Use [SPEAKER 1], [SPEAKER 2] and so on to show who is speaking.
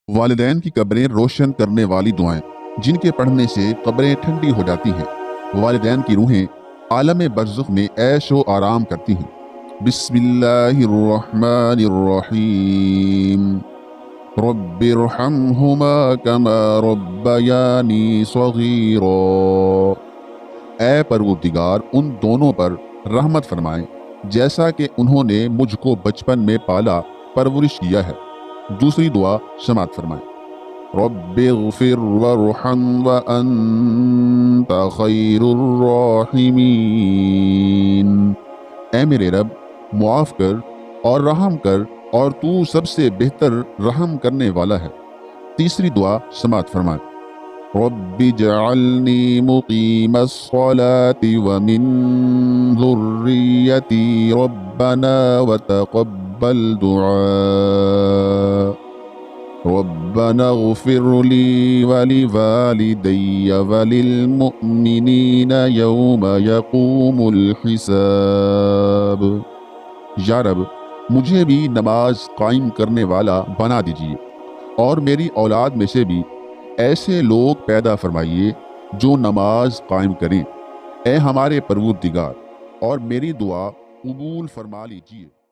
[SPEAKER 1] والدین کی قبریں روشن کرنے والی دعائیں جن کے پڑھنے سے قبریں ٹھنڈی ہو جاتی ہیں۔ والدین کی روحیں عالم برزخ میں عیش و آرام کرتی ہیں۔ بسم اللہ الرحمن الرحیم۔ رب ارحمہما کما ربیانی صغیرا۔ اے پروردگار ان دونوں پر رحمت فرمائیں جیسا کہ انہوں نے مجھ کو بچپن میں پالا پرورش کیا ہے۔ دوسری دعا سماعت فرمائیں۔ رب اغفر وارحم وانت خیر الراحمین۔ اے میرے رب معاف کر اور رحم کر اور تو سب سے بہتر رحم کرنے والا ہے۔ تیسری دعا سماعت فرمائیں۔ رب اجعلنی مقیم الصلاة ومن ذریتی ربنا وتقبل دعاء۔ ربنا اغفر لی ولوالدی وللمؤمنین یوم یقوم الحساب۔ یا رب مجھے بھی نماز قائم کرنے والا بنا دیجیے اور میری اولاد میں سے بھی ایسے لوگ پیدا فرمائیے جو نماز قائم کریں۔ اے ہمارے پروردگار اور میری دعا قبول فرما لیجیے۔